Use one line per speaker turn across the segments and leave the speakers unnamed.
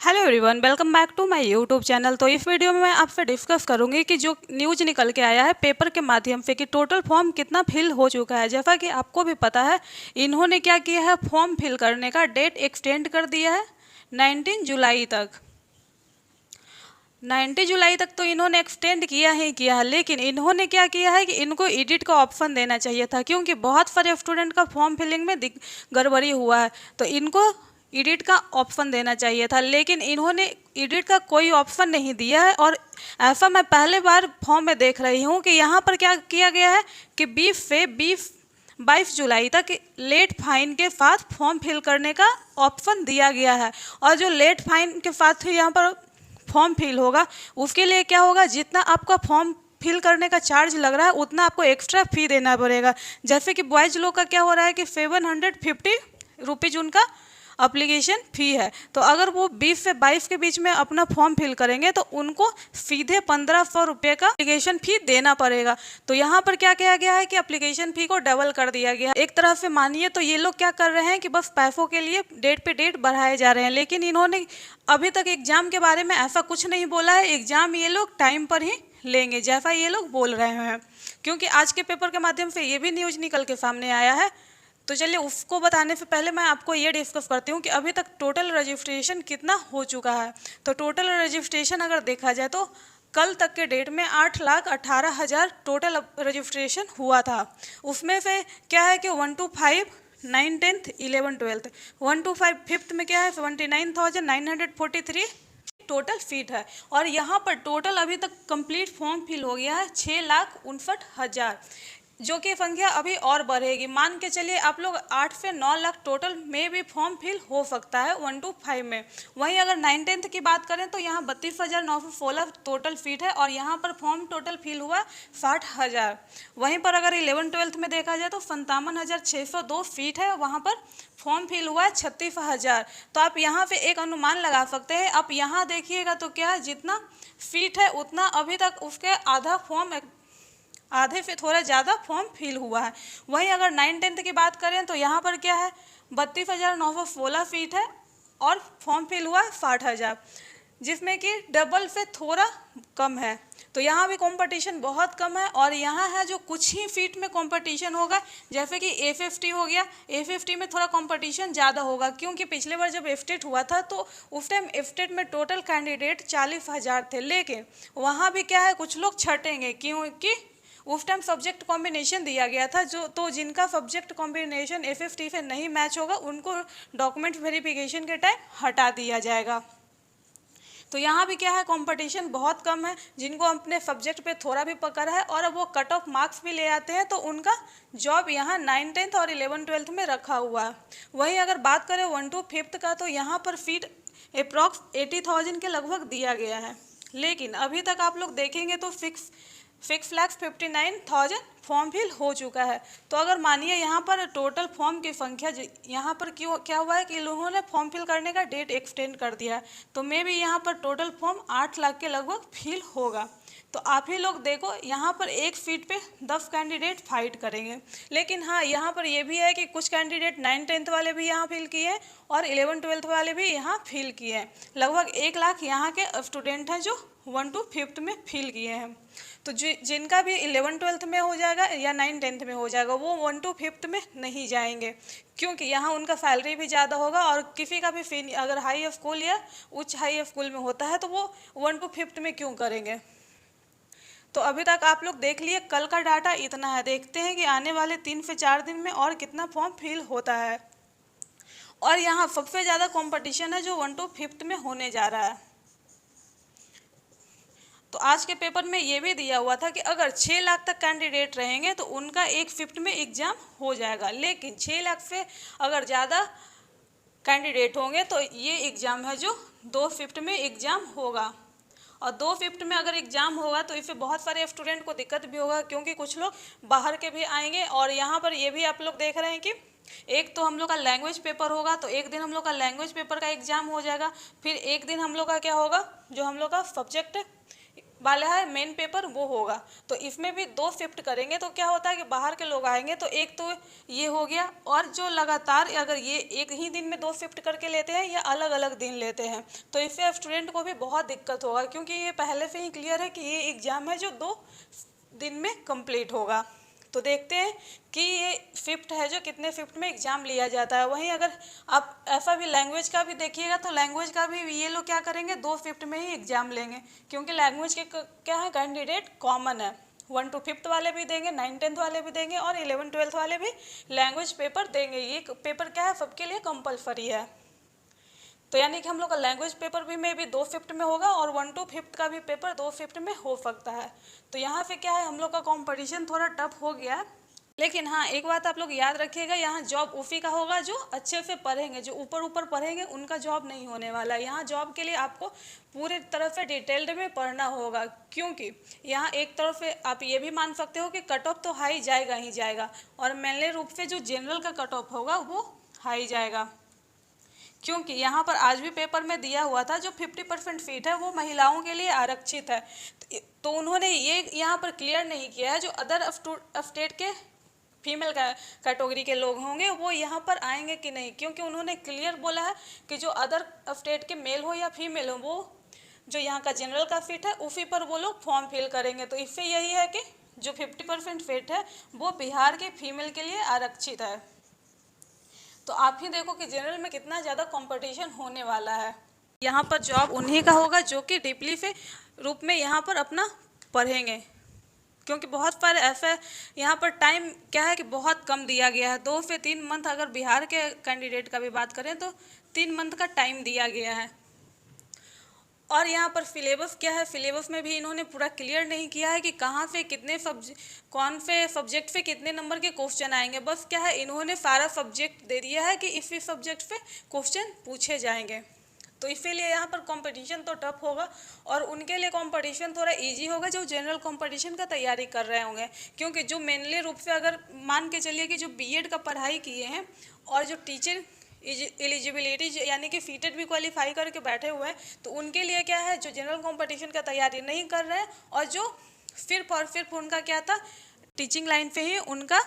Hello everyone, welcome back to my YouTube channel. तो इस video में मैं आपसे डिस्कस करूंगी कि जो न्यूज़ निकल के आया है पेपर के माध्यम से कि टोटल फॉर्म कितना फिल हो चुका है। जैसा कि आपको भी पता है, इन्होंने क्या किया है, फॉर्म फिल करने का डेट एक्सटेंड कर दिया है 19 जुलाई तक। 19 जुलाई तक तो इन्होंने एक्सटेंड किया ही किया है, लेकिन इन्होंने क्या किया है कि इनको एडिट का ऑप्शन देना चाहिए था, क्योंकि बहुत सारे स्टूडेंट का फॉर्म फिलिंग में गड़बड़ी हुआ है। तो इनको एडिट का ऑप्शन देना चाहिए था, लेकिन इन्होंने एडिट का कोई ऑप्शन नहीं दिया है। और ऐसा मैं पहले बार फॉर्म में देख रही हूँ कि यहाँ पर क्या किया गया है कि 22 जुलाई तक लेट फाइन के साथ फॉर्म फिल करने का ऑप्शन दिया गया है। और जो लेट फाइन के साथ यहाँ पर फॉर्म फिल होगा, उसके लिए क्या होगा, जितना आपका फॉर्म फिल करने का चार्ज लग रहा है उतना आपको एक्स्ट्रा फी देना पड़ेगा। जैसे कि बॉयज़ लोग का क्या हो रहा है कि 750 रुपीज़ उनका अप्लीकेशन फ़ी है। तो अगर वो 20 से 22 के बीच में अपना फॉर्म फिल करेंगे तो उनको सीधे 1500 रुपये का अप्लीकेशन फ़ी देना पड़ेगा। तो यहाँ पर क्या किया गया है कि अप्लीकेशन फ़ी को डबल कर दिया गया है। एक तरह से मानिए तो ये लोग क्या कर रहे हैं कि बस पैसों के लिए डेट पे डेट बढ़ाए जा रहे हैं, लेकिन इन्होंने अभी तक एग्ज़ाम के बारे में ऐसा कुछ नहीं बोला है। एग्ज़ाम ये लोग टाइम पर ही लेंगे जैसा ये लोग बोल रहे हैं, क्योंकि आज के पेपर के माध्यम से ये भी न्यूज़ निकल के सामने आया है। तो चलिए उसको बताने से पहले मैं आपको ये डिस्कस करती हूँ कि अभी तक टोटल रजिस्ट्रेशन कितना हो चुका है। तो टोटल रजिस्ट्रेशन अगर देखा जाए तो कल तक के डेट में 8,18,000 टोटल रजिस्ट्रेशन हुआ था। उसमें से क्या है कि 1 to 5 9, 10th, 11, 12th, 1 to 5 fifth में क्या है 79,943 टोटल सीट है। और यहाँ पर टोटल अभी तक कंप्लीट फॉर्म फिल हो गया है 6,59,000, जो कि संख्या अभी और बढ़ेगी। मान के चलिए आप लोग 8 से 9 लाख टोटल में भी फॉर्म फिल हो सकता है 1 to 5 में। वहीं अगर 9, 10th की बात करें तो यहाँ 32,916 टोटल सीट है और यहाँ पर फॉर्म टोटल फिल हुआ 60,000। वहीं पर अगर 11, 12th में देखा जाए तो 57,602 सीट है, वहाँ पर फॉर्म फिल हुआ है 36,000। तो आप यहाँ पे एक अनुमान लगा सकते हैं। आप यहाँ देखिएगा तो क्या है, जितना सीट है उतना अभी तक उसके आधे से थोड़ा ज़्यादा फॉर्म फिल हुआ है। वहीं अगर 9, 10th की बात करें तो यहाँ पर क्या है 32,916 सीट है और फॉर्म फिल हुआ है 60,000, जिसमें कि डबल से थोड़ा कम है। तो यहाँ भी कंपटीशन बहुत कम है। और यहाँ है जो कुछ ही सीट में कंपटीशन होगा, जैसे कि A50 हो गया। A50 में थोड़ा कंपटीशन ज़्यादा होगा, क्योंकि पिछले बार जब एफटेट हुआ था तो उस टाइम एफटेट में टोटल कैंडिडेट 40,000 थे, लेकिन वहाँ भी क्या है कुछ लोग छटेंगे, क्योंकि उस टाइम सब्जेक्ट कॉम्बिनेशन दिया गया था। तो जिनका सब्जेक्ट कॉम्बिनेशन A50 से नहीं मैच होगा उनको डॉक्यूमेंट वेरिफिकेशन के टाइम हटा दिया जाएगा। तो यहाँ भी क्या है कंपटीशन बहुत कम है। जिनको अपने सब्जेक्ट पे थोड़ा भी पकड़ है और अब वो कट ऑफ मार्क्स भी ले आते हैं तो उनका जॉब यहाँ 9, 10th और 11, 12th में रखा हुआ है। वहीं अगर बात करें 1 to 5th का तो यहाँ पर सीट अप्रॉक्स 80,000 के लगभग दिया गया है, लेकिन अभी तक आप लोग देखेंगे तो 6,59,000 फॉर्म फिल हो चुका है। तो अगर मानिए यहाँ पर टोटल फॉर्म की संख्या यहाँ पर क्यों क्या हुआ है कि लोगों ने फॉर्म फिल करने का डेट एक्सटेंड कर दिया है, तो मे भी यहाँ पर टोटल फॉर्म 8 लाख के लगभग फिल होगा। तो आप ही लोग देखो, यहाँ पर एक सीट पे 10 कैंडिडेट फाइट करेंगे। लेकिन हाँ, यहाँ पर ये भी है कि कुछ कैंडिडेट 9, 10th वाले भी यहाँ फिल किए हैं और 11, 12th वाले भी यहाँ फिल किए हैं। लगभग 1 लाख यहाँ के स्टूडेंट हैं जो 1 to 5th में फिल किए हैं। तो जिनका भी 11, 12th में हो जाएगा या 9, 10th में हो जाएगा, वो 1 to 5th में नहीं जाएंगे, क्योंकि यहाँ उनका सैलरी भी ज़्यादा होगा। और किसी का भी फी अगर हाई स्कूल या उच्च हाई स्कूल में होता है तो वो 1 to 5th में क्यों करेंगे। तो अभी तक आप लोग देख लिए, कल का डाटा इतना है। देखते हैं कि आने वाले 3 से 4 दिन में और कितना फॉर्म फिल होता है। और यहाँ सबसे ज़्यादा कंपटीशन है जो 1 to 5th में होने जा रहा है। तो आज के पेपर में ये भी दिया हुआ था कि अगर 6 लाख तक कैंडिडेट रहेंगे तो उनका 1 शिफ्ट में एग्ज़ाम हो जाएगा, लेकिन 6 लाख से अगर ज़्यादा कैंडिडेट होंगे तो ये एग्ज़ाम है जो 2 शिफ्ट में एग्ज़ाम होगा। और 2 शिफ्ट में अगर एग्ज़ाम होगा तो इससे बहुत सारे स्टूडेंट को दिक्कत भी होगा, क्योंकि कुछ लोग बाहर के भी आएंगे। और यहाँ पर ये भी आप लोग देख रहे हैं कि एक तो हम लोग का लैंग्वेज पेपर होगा, तो एक दिन हम लोग का लैंग्वेज पेपर का एग्ज़ाम हो जाएगा। फिर एक दिन हम लोग का क्या होगा, जो हम लोग का सब्जेक्ट वाला है मेन पेपर वो होगा। तो इसमें भी 2 शिफ्ट करेंगे तो क्या होता है कि बाहर के लोग आएंगे तो एक तो ये हो गया, और जो लगातार अगर ये एक ही दिन में 2 शिफ्ट करके लेते हैं या अलग अलग दिन लेते हैं तो इससे स्टूडेंट को भी बहुत दिक्कत होगा, क्योंकि ये पहले से ही क्लियर है कि ये एग्ज़ाम है जो 2 दिन में कंप्लीट होगा। तो देखते हैं कि ये शिफ्ट है जो कितने शिफ्ट में एग्ज़ाम लिया जाता है। वहीं अगर आप ऐसा भी लैंग्वेज का भी देखिएगा तो लैंग्वेज का भी ये लोग क्या करेंगे, 2 शिफ्ट में ही एग्ज़ाम लेंगे, क्योंकि लैंग्वेज के क्या है कैंडिडेट कॉमन है। 1 to 5th वाले भी देंगे, 9 10th वाले भी देंगे और 11 12th वाले भी लैंग्वेज पेपर देंगे। ये पेपर क्या है सबके लिए कंपलसरी है। तो यानी कि हम लोग का लैंग्वेज पेपर भी में भी 2 शिफ्ट में होगा और 1 to 5th का भी पेपर 2 शिफ्ट में हो सकता है। तो यहाँ से क्या है हम लोग का कंपटीशन थोड़ा टफ हो गया है। लेकिन हाँ एक बात आप लोग याद रखिएगा, यहाँ जॉब उसी का होगा जो अच्छे से पढ़ेंगे, जो ऊपर ऊपर पढ़ेंगे उनका जॉब नहीं होने वाला है। यहाँ जॉब के लिए आपको पूरी तरह से डिटेल्ड में पढ़ना होगा, क्योंकि यहाँ एक तरफ से आप ये भी मान सकते हो कि कट ऑफ तो हाई जाएगा ही जाएगा, और मेनली रूप से जो जनरल का कट ऑफ होगा वो हाई जाएगा, क्योंकि यहाँ पर आज भी पेपर में दिया हुआ था जो 50% सीट है वो महिलाओं के लिए आरक्षित है। तो उन्होंने ये यहाँ पर क्लियर नहीं किया है जो अदर स्टेट के फीमेल कैटेगरी के लोग होंगे वो यहाँ पर आएंगे कि नहीं, क्योंकि उन्होंने क्लियर बोला है कि जो अदर स्टेट के मेल हो या फीमेल हो वो जो यहाँ का जनरल का सीट है उसी पर वो लोग फॉर्म फिल करेंगे। तो इससे यही है कि जो 50% सीट है वो बिहार के फीमेल के लिए आरक्षित है। तो आप ही देखो कि जनरल में कितना ज़्यादा कंपटीशन होने वाला है। यहाँ पर जॉब उन्हीं का होगा जो कि डीपली से रूप में यहाँ पर अपना पढ़ेंगे, क्योंकि बहुत सारे ऐसे यहाँ पर टाइम क्या है कि बहुत कम दिया गया है। 2 से 3 मंथ अगर बिहार के कैंडिडेट का भी बात करें तो 3 मंथ का टाइम दिया गया है। और यहाँ पर सिलेबस क्या है, सिलेबस में भी इन्होंने पूरा क्लियर नहीं किया है कि कहाँ से कितने कौन से सब्जेक्ट से कितने नंबर के क्वेश्चन आएंगे। बस क्या है इन्होंने सारा सब्जेक्ट दे दिया है कि इसी सब्जेक्ट से क्वेश्चन पूछे जाएंगे। तो इसीलिए यहाँ पर कंपटीशन तो टफ होगा, और उनके लिए कंपटीशन थोड़ा इजी होगा जो जनरल कंपटीशन का तैयारी कर रहे होंगे, क्योंकि जो मेनली रूप से अगर मान के चलिए कि जो बीएड का पढ़ाई किए हैं और जो टीचर एलिजिबिलिटी यानी कि सीटेट भी क्वालिफाई करके बैठे हुए हैं, तो उनके लिए क्या है जो जनरल कंपटीशन का तैयारी नहीं कर रहे हैं और जो सिर्फ और सिर्फ उनका क्या था टीचिंग लाइन पे ही उनका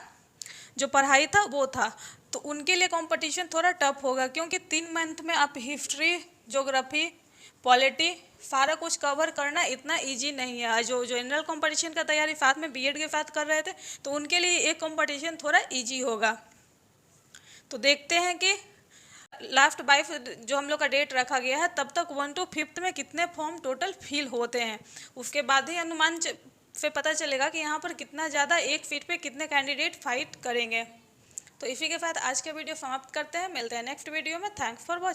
जो पढ़ाई था वो था, तो उनके लिए कंपटीशन थोड़ा टफ होगा, क्योंकि 3 मंथ में आप हिस्ट्री, ज्योग्राफी, पॉलिटी सारा कुछ कवर करना इतना इजी नहीं है। जो जनरल कंपटीशन का तैयारी साथ में बीएड के साथ कर रहे थे तो उनके लिए एक कंपटीशन थोड़ा इजी होगा। तो देखते हैं कि लास्ट 22 जो हम लोग का डेट रखा गया है तब तक 1 to 5th में कितने फॉर्म टोटल फिल होते हैं, उसके बाद ही अनुमान से पता चलेगा कि यहाँ पर कितना ज़्यादा एक सीट पे कितने कैंडिडेट फाइट करेंगे। तो इसी के साथ आज के वीडियो समाप्त करते हैं, मिलते हैं नेक्स्ट वीडियो में। Thanks for watching.